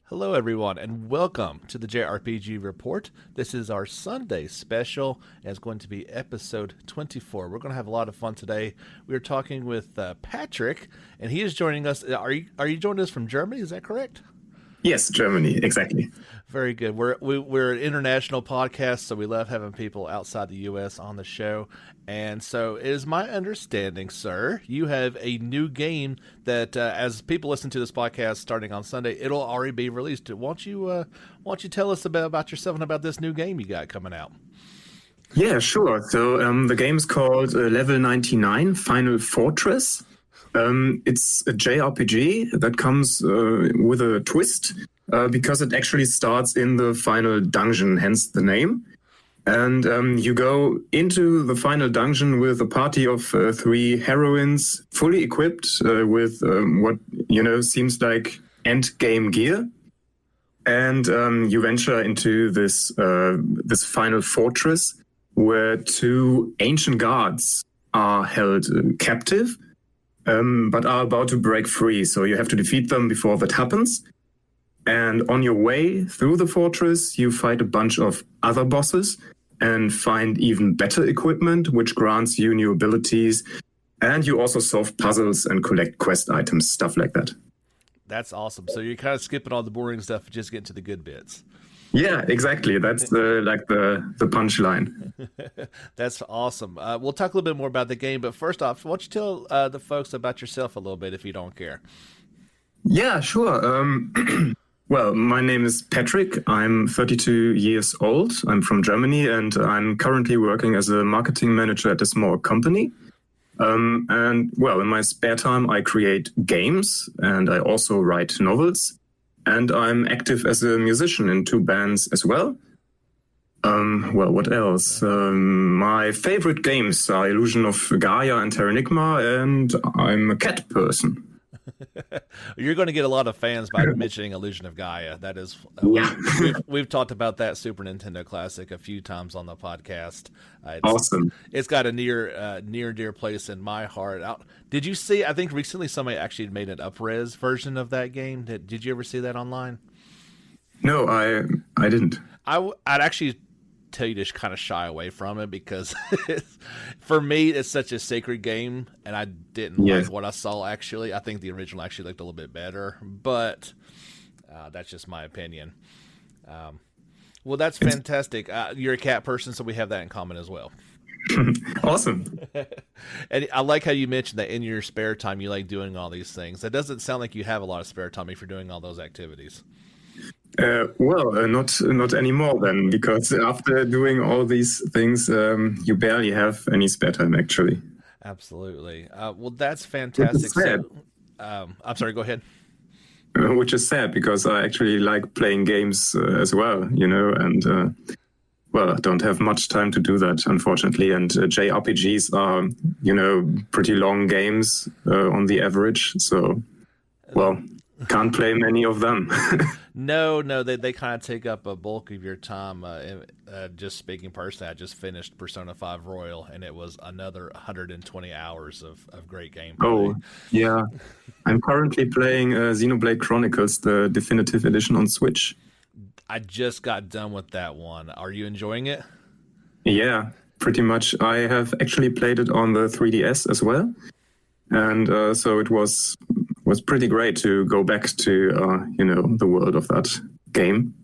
Hello, everyone, and welcome to the JRPG Report. This is our Sunday special, and it's going to be episode 24. We're going to have a lot of fun today. We are talking with Patrick, and he is joining us. Are you joining us from Germany? Is that correct? Yes, Germany, exactly. Very good. We're an international podcast, so we love having people outside the U.S. on the show. And so it is my understanding, sir, you have a new game that, as people listen to this podcast starting on Sunday, it'll already be released. Why don't you tell us about yourself and about this new game you got coming out? Yeah, sure. So the game's called Level 99 Final Fortress. It's a JRPG that comes with a twist because it actually starts in the final dungeon, hence the name. And you go into the final dungeon with a party of three heroines, fully equipped with what seems like end game gear. And you venture into this final fortress where two ancient guards are held captive. But are about to break free, so you have to defeat them before that happens. And on your way through the fortress, you fight a bunch of other bosses and find even better equipment, which grants you new abilities. And you also solve puzzles and collect quest items, stuff like that. That's awesome. So you're kind of skipping all the boring stuff and just getting to the good bits. Yeah, exactly. That's the punchline. That's awesome. We'll talk a little bit more about the game, but first off, why don't you tell the folks about yourself a little bit if you don't care? Yeah, sure. Well, my name is Patrick. I'm 32 years old. I'm from Germany, and I'm currently working as a marketing manager at a small company. And well, in my spare time, I create games, and I also write novels. And I'm active as a musician in two bands as well. Well, what else? My favorite games are Illusion of Gaia and Terranigma, and I'm a cat person. You're going to get a lot of fans by mentioning Illusion of Gaia. That is, we've talked about that Super Nintendo classic a few times on the podcast. Awesome. It's got a near and dear place in my heart. Did you see? I think recently somebody actually made an up-res version of that game. Did you ever see that online? No, I didn't. I'd actually tell you to kind of shy away from it because for me it's such a sacred game, and I didn't like what I saw. Actually, I think the original actually looked a little bit better, but that's just my opinion. Well, that's fantastic. You're a cat person, so we have that in common as well. Awesome. And I like how you mentioned that in your spare time you like doing all these things. That doesn't sound like you have a lot of spare time if you're doing all those activities. Not anymore then, because after doing all these things, you barely have any spare time, actually. Absolutely. Well, that's fantastic. I'm sorry, go ahead. Which is sad, because I actually like playing games as well, and well, I don't have much time to do that, unfortunately. And JRPGs are, pretty long games on the average. So, well, can't play many of them. No, they kind of take up a bulk of your time. Just speaking personally, I just finished Persona 5 Royal, and it was another 120 hours of great gameplay. Oh, yeah. I'm currently playing Xenoblade Chronicles, the definitive edition on Switch. I just got done with that one. Are you enjoying it? Yeah, pretty much. I have actually played it on the 3DS as well. And so it was pretty great to go back to, the world of that game.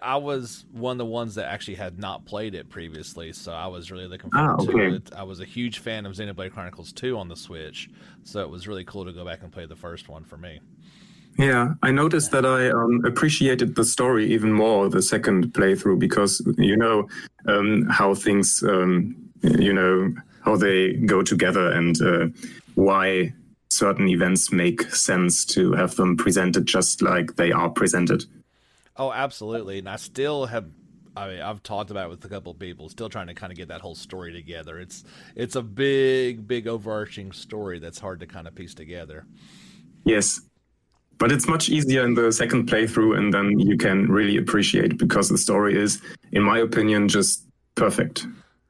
I was one of the ones that actually had not played it previously, so I was really looking forward to it. I was a huge fan of Xenoblade Chronicles 2 on the Switch, so it was really cool to go back and play the first one for me. Yeah, I noticed that I appreciated the story even more the second playthrough, because how things, how they go together, and why certain events make sense to have them presented just like they are presented. Oh, absolutely. And I still have, I've talked about it with a couple of people, still trying to kind of get that whole story together. It's a big overarching story that's hard to kind of piece together. Yes. But it's much easier in the second playthrough, and then you can really appreciate it, because the story is, in my opinion, just perfect.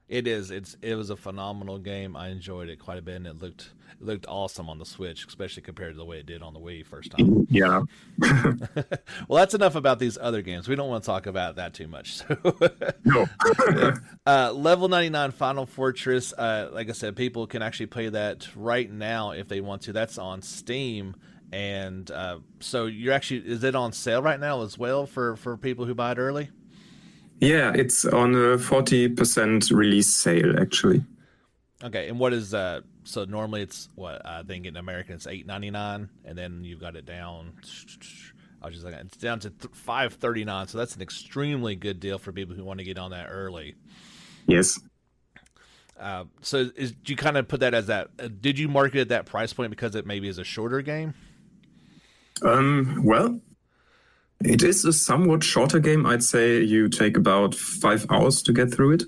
It is. It was a phenomenal game. I enjoyed it quite a bit, and it looked awesome on the Switch, especially compared to the way it did on the Wii first time. Yeah. Well, that's enough about these other games. We don't want to talk about that too much. So. No. Level 99 Final Fortress. Like I said, people can actually play that right now if they want to. That's on Steam. And so is it on sale right now as well for people who buy it early? Yeah, it's on a 40% release sale, actually. Okay, and what is so normally it's what I think in American it's $8.99, and then you've got it down. I was just like, it's down to $5.39, so that's an extremely good deal for people who want to get on that early. Yes. So do you kind of put that as that? Did you market at that price point because it maybe is a shorter game? Well, it is a somewhat shorter game. I'd say you take about 5 hours to get through it.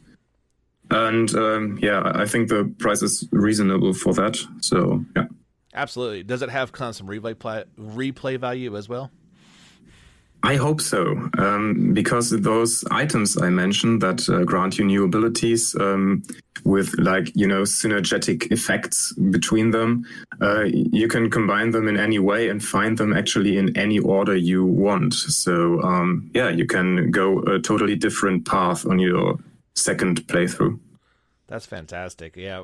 And I think the price is reasonable for that. So, yeah. Absolutely. Does it have kind of some replay value as well? I hope so, because those items I mentioned that grant you new abilities with synergetic effects between them, you can combine them in any way and find them actually in any order you want. So you can go a totally different path on your second playthrough. That's fantastic. Yeah,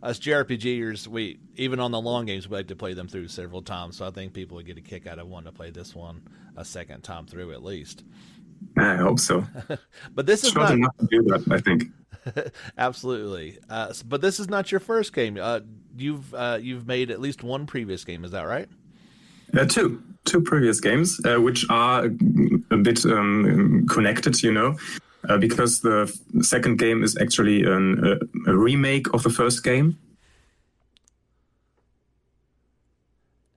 us JRPGers, we even on the long games, we like to play them through several times. So I think people would get a kick out of wanting to play this one a second time through at least. I hope so. But this is not enough to do that, I think. Absolutely. But this is not your first game. You've made at least one previous game. Is that right? Two previous games, which are a bit connected, because the second game is actually a remake of the first game.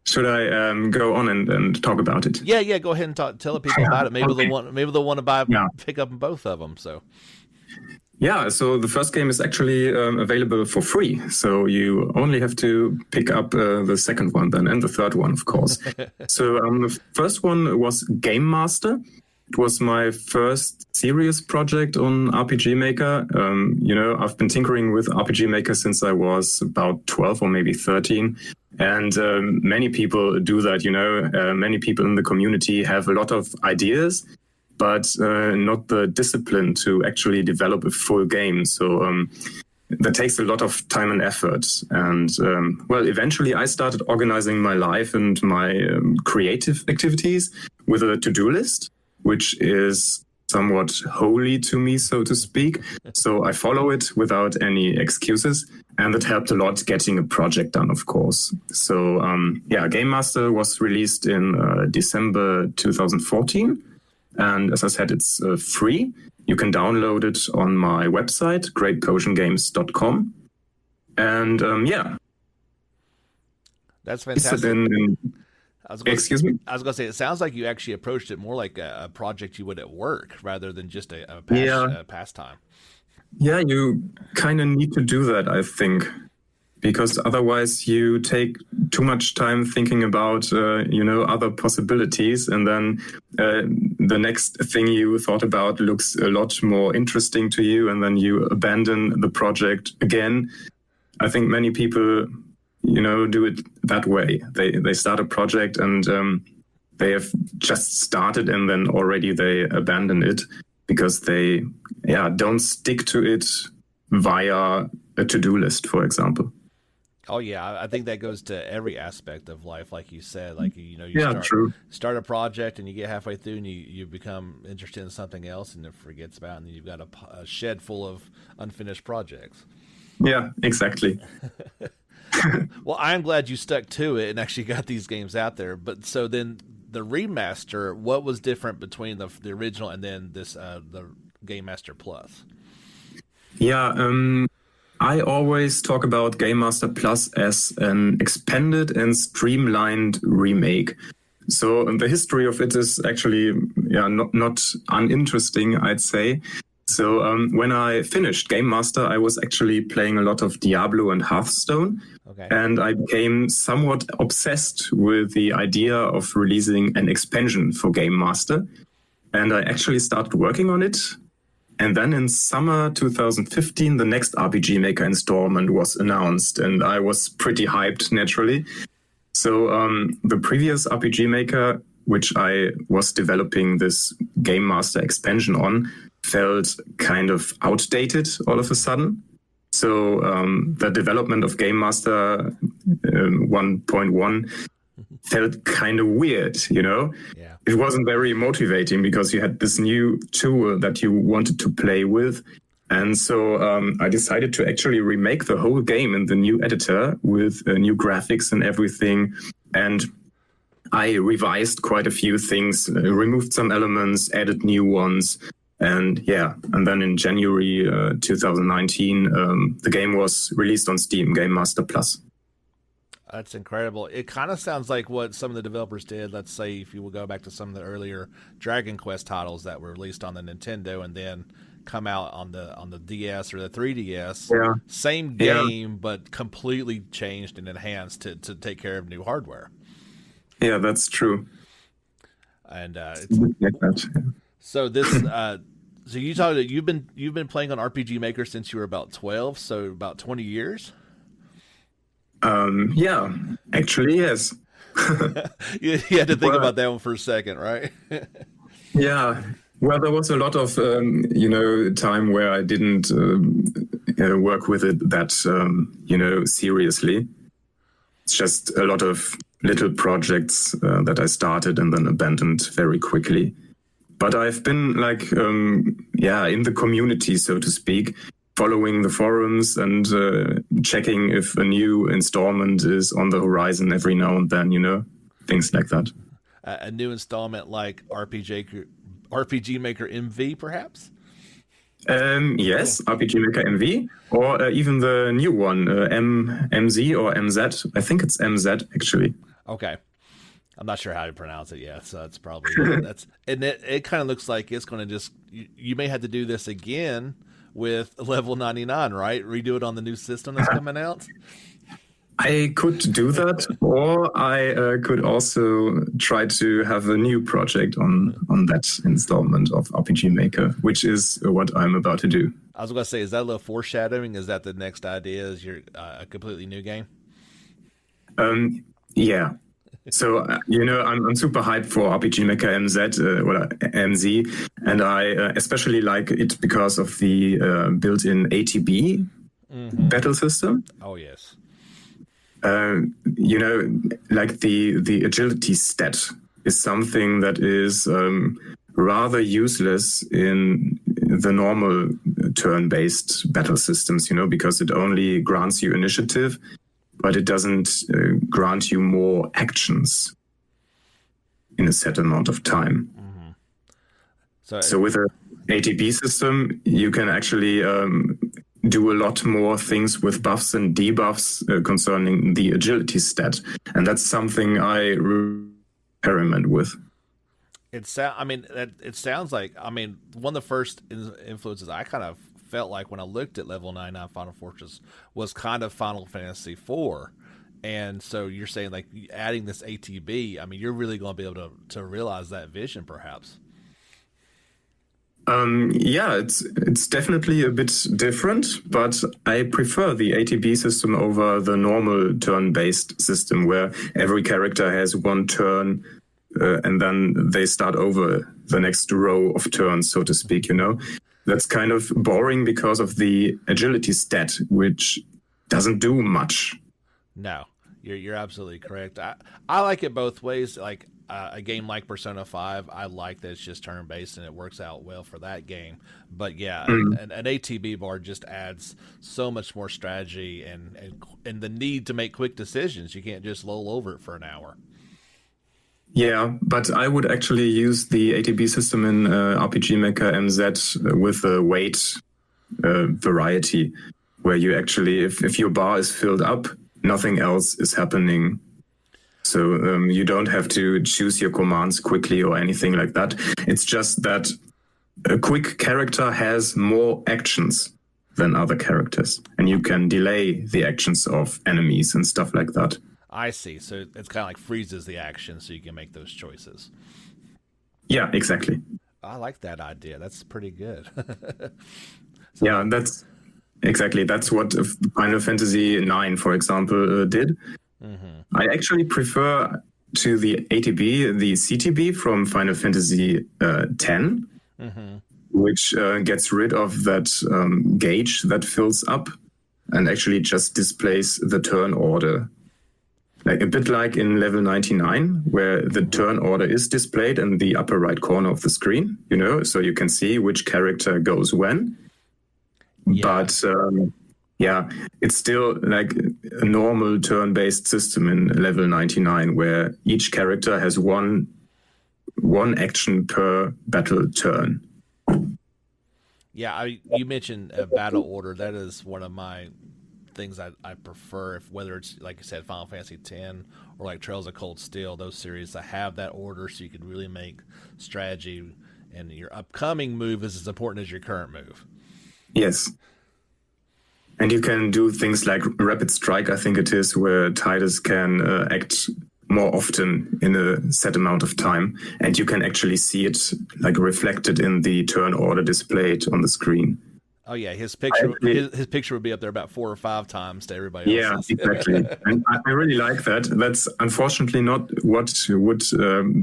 Should I go on and talk about it? Yeah. Go ahead and tell the people about it. Maybe they'll want to pick up both of them. So. Yeah, so the first game is actually available for free. So you only have to pick up the second one then, and the third one, of course. So the first one was Game Master. It was my first serious project on RPG Maker. I've been tinkering with RPG Maker since I was about 12 or maybe 13. And many people do that, many people in the community have a lot of ideas, but not the discipline to actually develop a full game. So that takes a lot of time and effort. And eventually I started organizing my life and my creative activities with a to-do list, which is somewhat holy to me, so to speak. So I follow it without any excuses. And it helped a lot getting a project done, of course. So Game Master was released in December 2014. And as I said, it's free. You can download it on my website, greatpotiongames.com. And that's fantastic. Excuse me? I was going to say, it sounds like you actually approached it more like a project you would at work rather than just a pastime. Yeah, you kind of need to do that, I think, because otherwise you take too much time thinking about, other possibilities. And then the next thing you thought about looks a lot more interesting to you. And then you abandon the project again. I think many people do it that way. They start a project and they have just started and then already they abandon it because they don't stick to it via a to-do list, for example. Oh yeah, I think that goes to every aspect of life, like you said. Like start a project and you get halfway through and you become interested in something else and it forgets about it, and then you've got a shed full of unfinished projects. Yeah, exactly. Well, I'm glad you stuck to it and actually got these games out there. But so then the remaster, what was different between the original and then this the Game Master Plus? Yeah, I always talk about Game Master Plus as an expanded and streamlined remake. So the history of it is actually not uninteresting, I'd say. So when I finished Game Master, I was actually playing a lot of Diablo and Hearthstone. Okay. And I became somewhat obsessed with the idea of releasing an expansion for Game Master. And I actually started working on it. And then in summer 2015, the next RPG Maker installment was announced, and I was pretty hyped, naturally. So the previous RPG Maker, which I was developing this Game Master expansion on, felt kind of outdated all of a sudden. So the development of Game Master 1.1 felt kind of weird, you know? Yeah. It wasn't very motivating because you had this new tool that you wanted to play with. And so I decided to actually remake the whole game in the new editor with new graphics and everything. And I revised quite a few things, removed some elements, added new ones. And yeah, and then in January 2019, the game was released on Steam, Game Master Plus. That's incredible. It kind of sounds like what some of the developers did. Let's say if you will go back to some of the earlier Dragon Quest titles that were released on the Nintendo and then come out on the DS or the 3DS. Yeah. Same game, but completely changed and enhanced to take care of new hardware. Yeah, that's true. And it's like that. Yeah. So this, so you talked that you've been playing on RPG Maker since you were about 12, so about 20 years. Yeah, actually, yes. You had to think about that one for a second, right? Yeah. Well, there was a lot of, time where I didn't work with it that, seriously. It's just a lot of little projects that I started and then abandoned very quickly. But I've been in the community, so to speak, following the forums and checking if a new installment is on the horizon every now and then, things like that. A new installment like RPG Maker MV, perhaps? Yes, RPG Maker MV, or even the new one, MZ or MZ. I think it's MZ, actually. Okay. I'm not sure how to pronounce it yet, so that's probably and it kind of looks like it's going to just you may have to do this again with level 99, right? Redo it on the new system that's coming out. I could do that, or I could also try to have a new project on that installment of RPG Maker, which is what I'm about to do. I was going to say, is that a little foreshadowing? Is that the next idea? Is your a completely new game? Yeah. So, I'm super hyped for RPG Maker MZ, and I especially like it because of the built-in ATB battle system. Oh, yes. Like the agility stat is something that is rather useless in the normal turn-based battle systems, because it only grants you initiative, but it doesn't grant you more actions in a set amount of time. Mm-hmm. So with an ATB system, you can actually do a lot more things with buffs and debuffs concerning the agility stat. And that's something I experiment with. It sounds like, one of the first influences I kind of felt like when I looked at level 99 Final Fortress was kind of Final Fantasy IV. And so you're saying like adding this ATB, you're really going to be able to realize that vision perhaps. Yeah, it's definitely a bit different, but I prefer the ATB system over the normal turn-based system where every character has one turn and then they start over the next row of turns, so to speak, That's kind of boring because of the agility stat, which doesn't do much. No, you're absolutely correct. I like it both ways. Like a game like Persona 5, I like that it's just turn-based and it works out well for that game. But yeah, an ATB bar just adds so much more strategy and the need to make quick decisions. You can't just lull over it for an hour. Yeah, but I would actually use the ATB system in RPG Maker MZ with a weight variety, where you actually, if your bar is filled up, nothing else is happening. So you don't have to choose your commands quickly or anything like that. It's just that a quick character has more actions than other characters, and you can delay the actions of enemies and stuff like that. I see. So it's kind of like freezes the action so you can make those choices. Yeah, exactly. I like that idea. That's pretty good. So, Yeah, that's what Final Fantasy IX, for example, did. mm-hmm. I actually prefer to the ATB, the CTB from Final Fantasy X, Mm-hmm. which gets rid of that gauge that fills up and actually just displays the turn order. Like a bit like in level 99, where the turn order is displayed in the upper right corner of the screen, so you can see which character goes when. Yeah. But yeah, it's still like a normal turn-based system in level 99, where each character has one action per battle turn. Yeah, you mentioned a battle order. That is one of my things I prefer. Whether it's like I said, Final Fantasy X or like Trails of Cold Steel, those series that have that order, so you can really make strategy and your upcoming move is as important as your current move. Yes. And you can do things like Rapid Strike, I think it is, where Tidus can act more often in a set amount of time. And you can actually see it like reflected in the turn order displayed on the screen. Oh yeah, his picture his picture would be up there about 4 or 5 times to everybody else's. Yeah, exactly. And I really like that. That's unfortunately not what would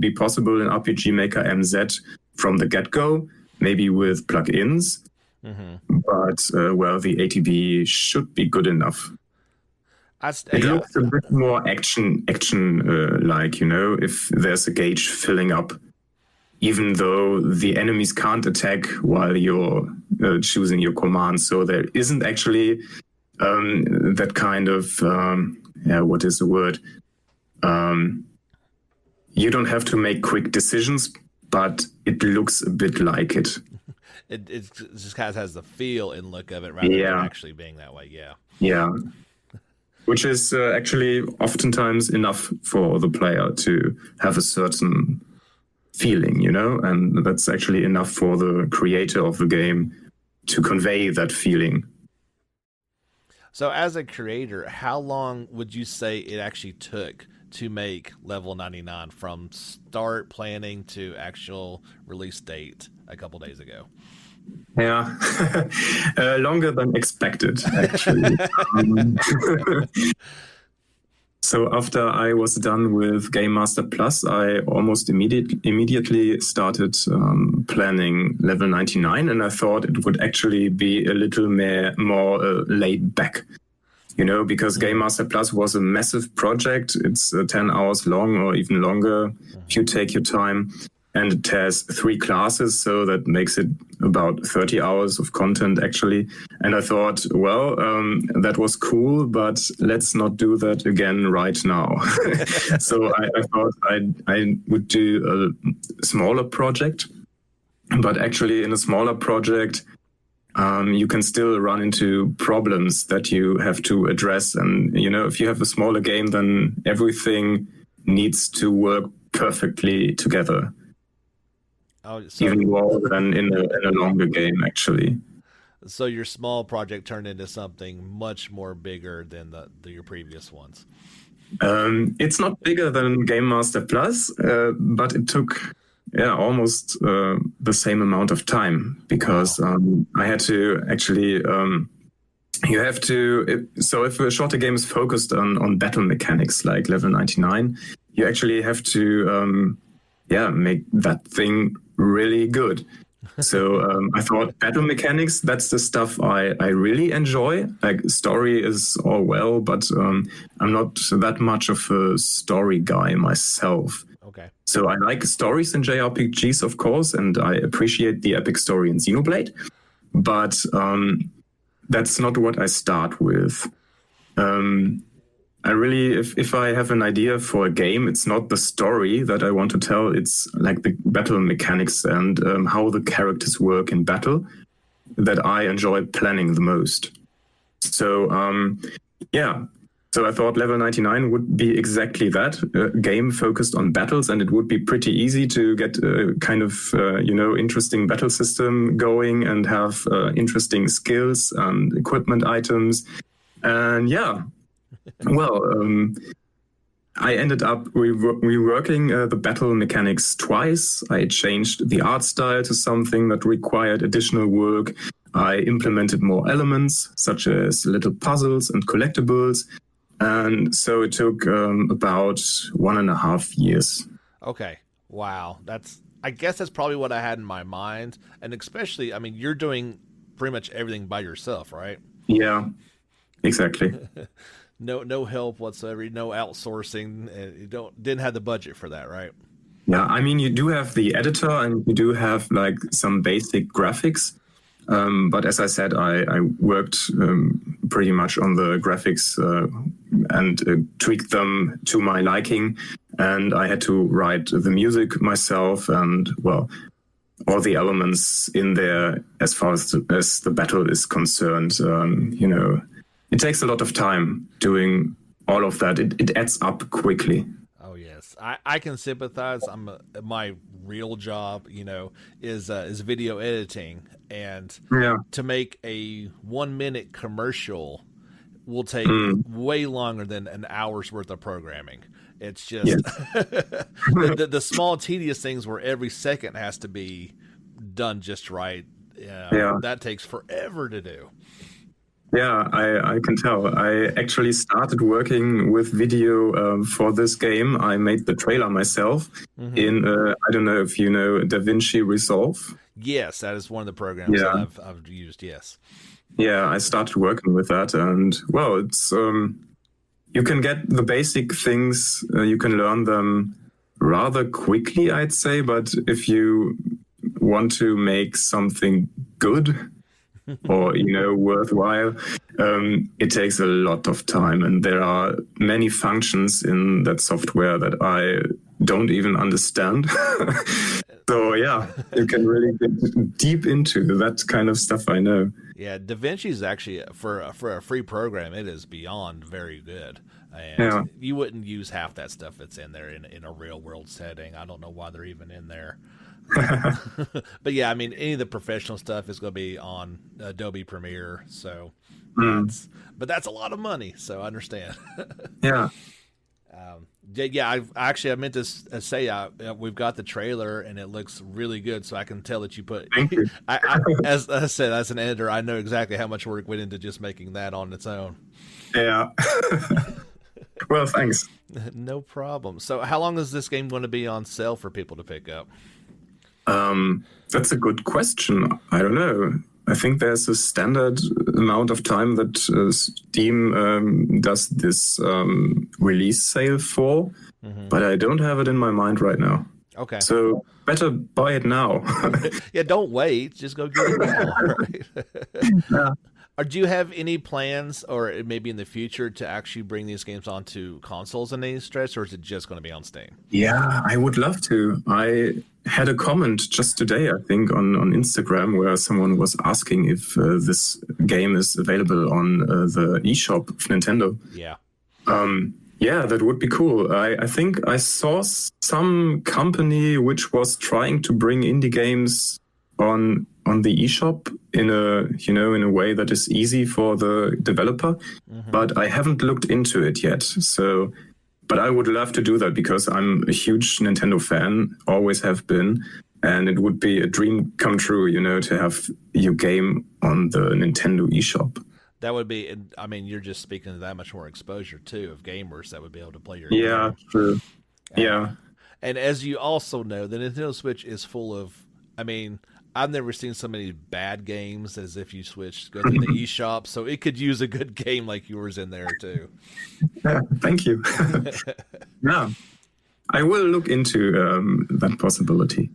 be possible in RPG Maker MZ from the get-go, maybe with plugins. Mm-hmm. But, well, the ATB should be good enough. It looks a bit more action-like, if there's a gauge filling up, even though the enemies can't attack while you're choosing your command. So there isn't actually that kind of, what is the word? You don't have to make quick decisions, but it looks a bit like it. It just kind of has the feel and look of it rather than actually being that way. Yeah. Yeah. Which is actually oftentimes enough for the player to have a certain feeling, and that's actually enough for the creator of the game to convey that feeling. So as a creator, how long would you say it actually took to make level 99 from start planning to actual release date a couple days ago? Yeah, longer than expected, actually. So after I was done with Game Master Plus, I almost immediately started planning level 99, and I thought it would actually be a little more laid back. Because Game Master Plus was a massive project. It's 10 hours long or even longer if you take your time. And it has 3 classes, so that makes it about 30 hours of content, actually. And I thought, well, that was cool, but let's not do that again right now. So I thought I would do a smaller project. But actually, in a smaller project, you can still run into problems that you have to address. And, if you have a smaller game, then everything needs to work perfectly together. Oh, so, even more than in a longer game, actually. So your small project turned into something much more bigger than your previous ones. It's not bigger than Game Master Plus, but it took almost the same amount of time because I had to actually. You have to. So if a shorter game is focused on battle mechanics like level 99, you actually have to make that thing really good. So I thought battle mechanics, that's the stuff I really enjoy. Like story is all well, but I'm not that much of a story guy myself. Okay. So I like stories in JRPGs, of course, and I appreciate the epic story in Xenoblade, but that's not what I start with. I really, if I have an idea for a game, it's not the story that I want to tell. It's like the battle mechanics and how the characters work in battle that I enjoy planning the most. So, So I thought level 99 would be exactly that, a game focused on battles, and it would be pretty easy to get a kind of, interesting battle system going and have interesting skills and equipment items. And well, I ended up reworking the battle mechanics twice. I changed the art style to something that required additional work. I implemented more elements, such as little puzzles and collectibles. And so it took about 1.5 years. Okay. Wow. I guess that's probably what I had in my mind. And especially, I mean, you're doing pretty much everything by yourself, right? Yeah, exactly. No help whatsoever, no outsourcing. You didn't have the budget for that, right? Yeah, I mean, you do have the editor and you do have like some basic graphics. But as I said, I worked pretty much on the graphics and tweaked them to my liking. And I had to write the music myself and, well, all the elements in there as far as the battle is concerned. It takes a lot of time doing all of that. It adds up quickly. Oh yes, I can sympathize. My real job, is video editing, and to make a 1 minute commercial will take way longer than an hour's worth of programming. It's just the small tedious things where every second has to be done just right. That takes forever to do. Yeah, I can tell. I actually started working with video for this game. I made the trailer myself in, I don't know if you know, DaVinci Resolve. Yes, that is one of the programs that I've used, yes. Yeah, I started working with that. And, well, it's you can get the basic things, you can learn them rather quickly, I'd say. But if you want to make something good or worthwhile, it takes a lot of time, and there are many functions in that software that I don't even understand. So yeah, you can really get deep into that kind of stuff. I know. Yeah, DaVinci is actually for a free program. It is beyond very good, and you wouldn't use half that stuff that's in there in a real world setting. I don't know why they're even in there. But yeah, I mean, any of the professional stuff is going to be on Adobe Premiere, so that's a lot of money, so I understand. Yeah. I meant to say we've got the trailer and it looks really good, so I can tell that you put. Thank you. As I said, as an editor, I know exactly how much work went into just making that on its own. Yeah. Well, thanks. No problem. So, how long is this game going to be on sale for people to pick up? That's a good question. I don't know. I think there's a standard amount of time that Steam does this release sale for, but I don't have it in my mind right now. Okay. So better buy it now. Yeah, don't wait. Just go get it now. Right? Yeah. Or do you have any plans, or maybe in the future, to actually bring these games onto consoles in any stretch, or is it just going to be on Steam? Yeah, I would love to. I had a comment just today, I think, on Instagram where someone was asking if this game is available on the eShop of Nintendo. Yeah. Yeah, that would be cool. I think I saw some company which was trying to bring indie games on the eShop in a way that is easy for the developer, but I haven't looked into it yet. So, but I would love to do that because I'm a huge Nintendo fan, always have been, and it would be a dream come true, to have your game on the Nintendo eShop. That would be, I mean, you're just speaking to that much more exposure too of gamers that would be able to play your game. Yeah, true. Yeah. And as you also know, the Nintendo Switch is full of, I mean, I've never seen so many bad games as if you go to the eShop, so it could use a good game like yours in there too. Yeah, thank you. Yeah, I will look into that possibility.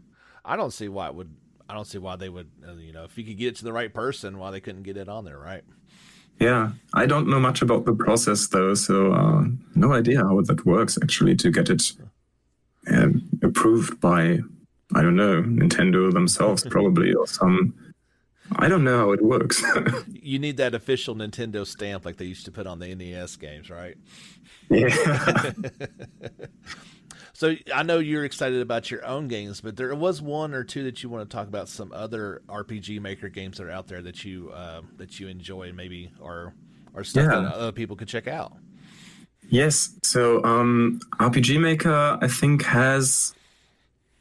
I don't see why they would, if you could get it to the right person, why they couldn't get it on there, right? Yeah, I don't know much about the process though, so no idea how that works actually to get it approved by, I don't know, Nintendo themselves probably, or some, I don't know how it works. You need that official Nintendo stamp like they used to put on the NES games, right? Yeah. So I know you're excited about your own games, but there was one or two that you want to talk about, some other RPG Maker games that are out there that you enjoy, maybe, or stuff that other people could check out. Yes. So RPG Maker, I think, has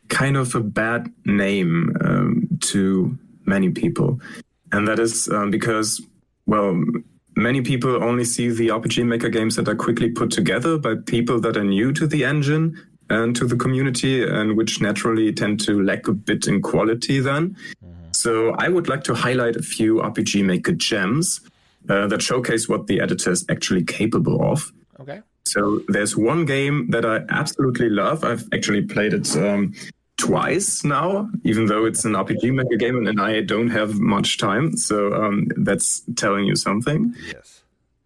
kind of a bad name to many people. And that is because, well, many people only see the RPG Maker games that are quickly put together by people that are new to the engine and to the community, and which naturally tend to lack a bit in quality then. So I would like to highlight a few RPG Maker gems that showcase what the editor is actually capable of. Okay. So there's one game that I absolutely love. I've actually played it twice now, even though it's an RPG Maker game and I don't have much time. So that's telling you something. Yes.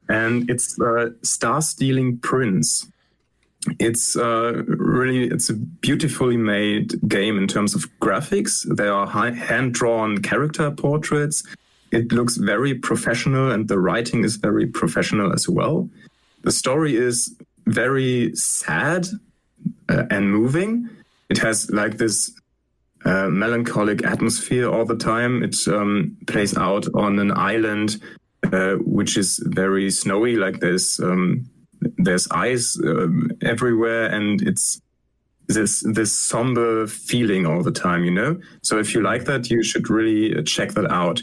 And it's Star Stealing Prince. It's it's a beautifully made game in terms of graphics. There are hand-drawn character portraits. It looks very professional, and the writing is very professional as well. The story is very sad and moving. It has like this melancholic atmosphere all the time. It plays out on an island which is very snowy, like there's ice everywhere, and it's this somber feeling all the time, you know? So if you like that, you should really check that out.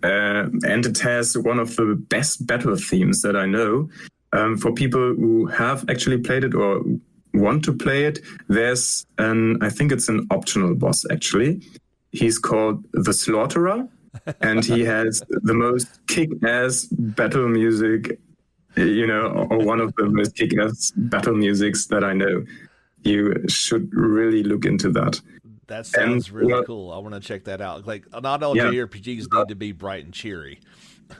And it has one of the best battle themes that I know. For people who have actually played it or want to play it, there's I think it's an optional boss actually. He's called the Slaughterer, and he has the most kick-ass battle music, you know, or one of the most kick-ass battle musics that I know. You should really look into that. That sounds really cool. I want to check that out. Like, not all JRPGs need to be bright and cheery.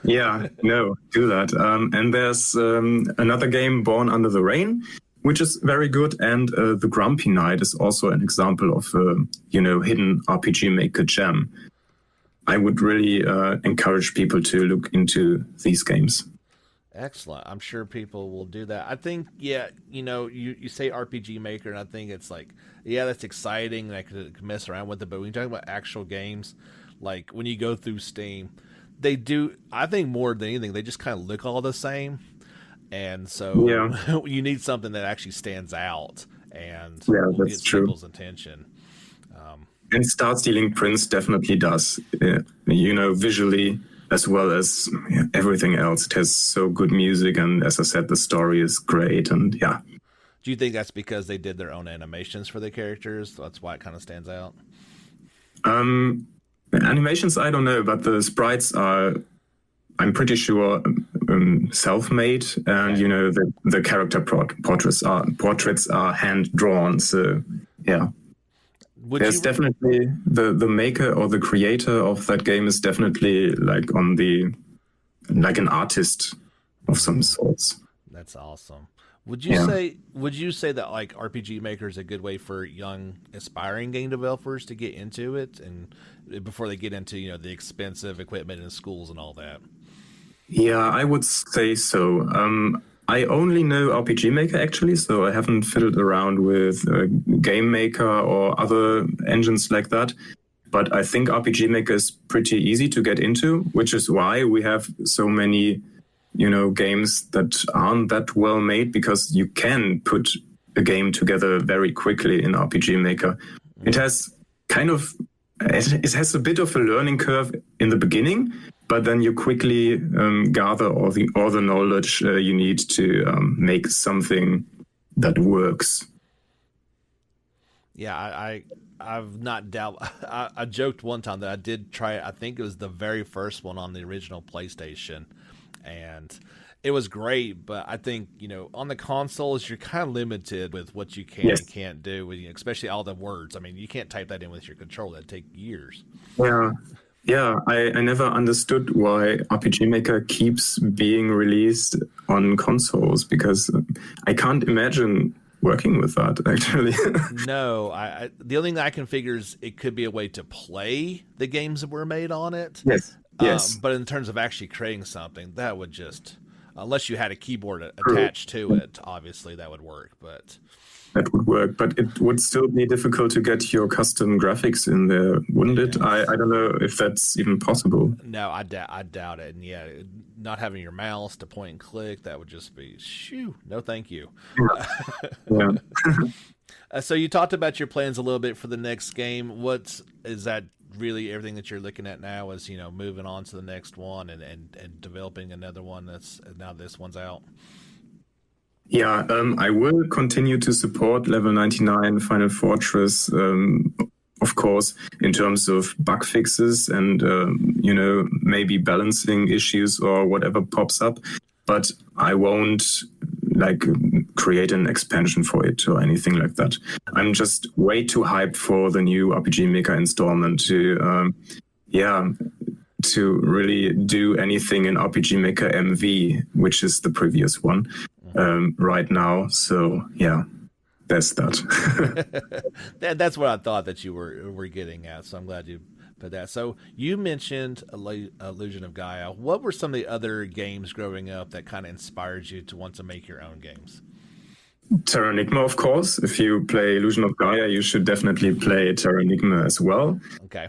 Yeah, no, do that. And there's another game, Born Under the Rain, which is very good. And The Grumpy Knight is also an example of, hidden RPG Maker gem. I would really encourage people to look into these games. Excellent. I'm sure people will do that. I think, you say RPG Maker, and I think it's like, that's exciting. I could mess around with it. But when you talk about actual games, like when you go through Steam, they do, I think more than anything, they just kind of look all the same. And so you need something that actually stands out and gets people's attention. And Star Stealing Prince definitely does, visually as well as everything else. It has so good music, and as I said, the story is great, and yeah. Do you think that's because they did their own animations for the characters? That's why it kind of stands out? Animations, I don't know, but the sprites are, I'm pretty sure, self-made, and the character portraits are hand-drawn, so yeah. There's definitely the maker or the creator of that game is definitely like an artist of some sorts. That's awesome. Would you say that like RPG Maker is a good way for young aspiring game developers to get into it, and before they get into the expensive equipment in schools and all that? Yeah, I would say so. I only know RPG Maker actually, so I haven't fiddled around with Game Maker or other engines like that. But I think RPG Maker is pretty easy to get into, which is why we have so many, games that aren't that well made, because you can put a game together very quickly in RPG Maker. It has it has a bit of a learning curve in the beginning, but then you quickly gather all the knowledge you need to make something that works. Yeah, I've not doubt. I joked one time that I did try it. I think it was the very first one on the original PlayStation, and it was great. But I think on the consoles you're kind of limited with what you can and can't do, with especially all the words. I mean, you can't type that in with your controller. That'd take years. Yeah. Yeah, I never understood why RPG Maker keeps being released on consoles, because I can't imagine working with that, actually. No, the only thing that I can figure is it could be a way to play the games that were made on it. Yes. But in terms of actually creating something, that would just, unless you had a keyboard attached to it, obviously that would work, but... That would work, but it would still be difficult to get your custom graphics in there, wouldn't it? I don't know if that's even possible. No, I doubt it. And not having your mouse to point and click, that would just be shoo. No, thank you. Yeah. So you talked about your plans a little bit for the next game. What is that? Really, everything that you're looking at now is moving on to the next one and developing another one that's now this one's out. Yeah, I will continue to support Level 99 Final Fortress, of course, in terms of bug fixes and, maybe balancing issues or whatever pops up. But I won't create an expansion for it or anything like that. I'm just way too hyped for the new RPG Maker installment to really do anything in RPG Maker MV, which is the previous one right now. So yeah, that's that. That's what I thought that you were getting at. So I'm glad you put that. So you mentioned Illusion of Gaia. What were some of the other games growing up that kind of inspired you to want to make your own games? Terranigma, of course. If you play Illusion of Gaia, you should definitely play Terranigma as well. Okay.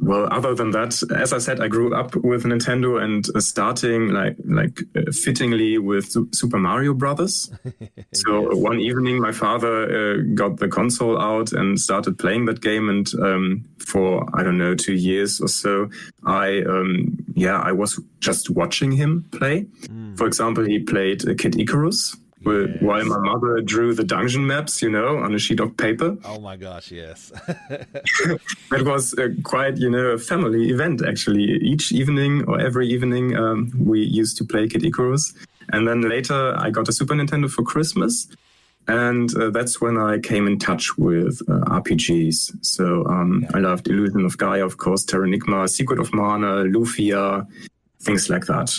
Well, other than that, as I said, I grew up with Nintendo and starting fittingly with Super Mario Brothers. So yes. One evening, my father got the console out and started playing that game. And for, 2 years or so, I was just watching him play. For example, he played Kid Icarus. Yes. While my mother drew the dungeon maps, on a sheet of paper. Oh my gosh, yes. That was quite, a family event, actually. Each evening or every evening, we used to play Kid Icarus. And then later, I got a Super Nintendo for Christmas. And that's when I came in touch with RPGs. So I loved Illusion of Gaia, of course, Terranigma, Secret of Mana, Lufia, things like that.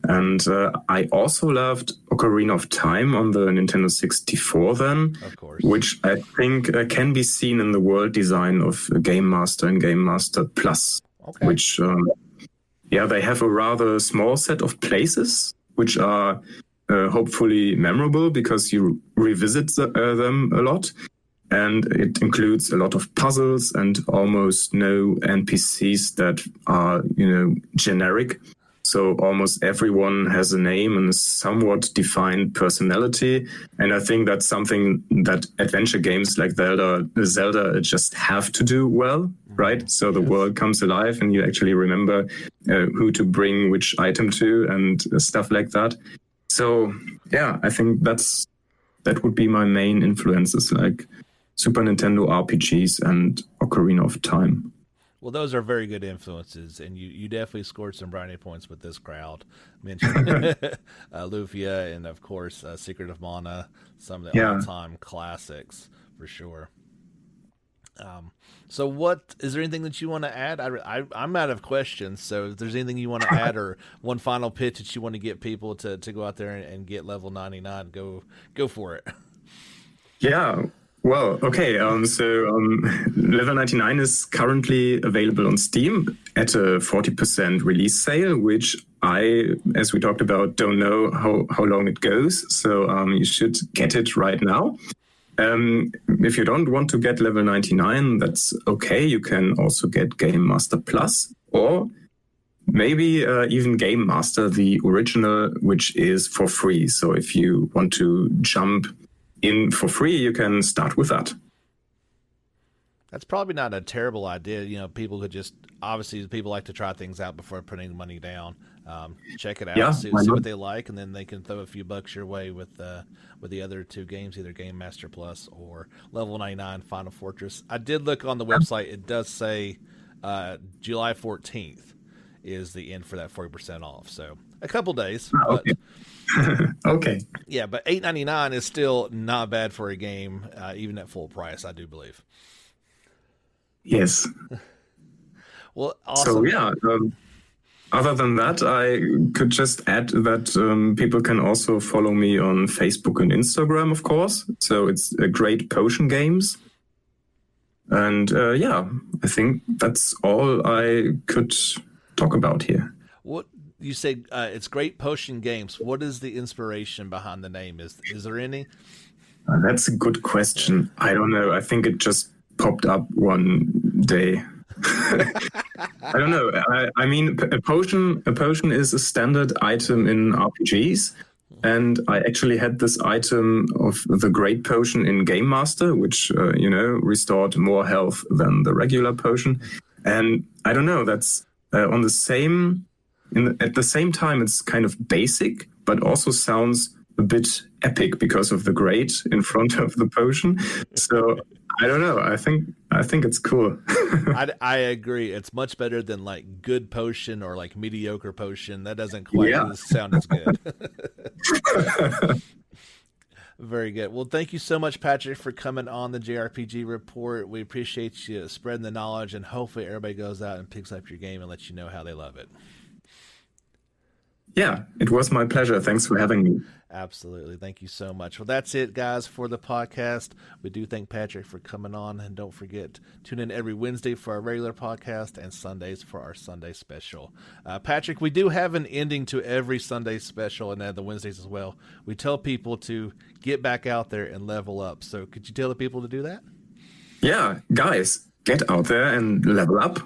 And I also loved Ocarina of Time on the Nintendo 64 then, of course. Which I think can be seen in the world design of Game Master and Game Master Plus, which, they have a rather small set of places, which are hopefully memorable because you revisit them a lot. And it includes a lot of puzzles and almost no NPCs that are, generic. So almost everyone has a name and a somewhat defined personality. And I think that's something that adventure games like Zelda just have to do well, right? So the world comes alive and you actually remember who to bring which item to and stuff like that. So yeah, I think that would be my main influences, like Super Nintendo RPGs and Ocarina of Time. Well, those are very good influences, and you definitely scored some brownie points with this crowd. Mentioned Lufia and, of course, Secret of Mana, some of the all-time classics, for sure. So what is there anything that you want to add? I'm out of questions, so if there's anything you want to add or one final pitch that you want to get people to go out there and get level 99, go for it. Yeah. Well, okay. Level 99 is currently available on Steam at a 40% release sale, which I, as we talked about, don't know how long it goes. So you should get it right now. If you don't want to get level 99, that's okay. You can also get Game Master Plus or maybe even Game Master, the original, which is for free. So if you want to jump in for free, you can start with that. That's probably not a terrible idea. People could obviously people like to try things out before putting money down. Check it out, see what they like, and then they can throw a few bucks your way with the other two games, either Game Master Plus or Level 99 Final Fortress. I did look on the website. It does say July 14th is the end for that 40% off. So a couple days. Okay. Okay. Yeah, but $8.99 is still not bad for a game, even at full price, I do believe. Yes. Well, awesome. So other than that, I could just add that people can also follow me on Facebook and Instagram, of course. So it's Great Potion Games. And I think that's all I could talk about here. What you say? It's Great Potion Games. What is the inspiration behind the name? Is there any? That's a good question. I don't know. I think it just popped up one day. I don't know. I mean, a potion is a standard item in RPGs. And I actually had this item of the Great Potion in Game Master, which, restored more health than the regular potion. And I don't know, that's at the same time, it's kind of basic, but also sounds a bit epic because of the great in front of the potion. So I don't know. I think it's cool. I agree. It's much better than like good potion or like mediocre potion. That doesn't quite sound as good. Very good. Well, thank you so much, Patrick, for coming on the JRPG Report. We appreciate you spreading the knowledge, and hopefully everybody goes out and picks up your game and lets you know how they love it. Yeah, it was my pleasure. Thanks for having me. Absolutely. Thank you so much. Well, that's it, guys, for the podcast. We do thank Patrick for coming on. And don't forget, tune in every Wednesday for our regular podcast and Sundays for our Sunday special. Patrick, we do have an ending to every Sunday special and the Wednesdays as well. We tell people to get back out there and level up. So could you tell the people to do that? Yeah, guys, get out there and level up.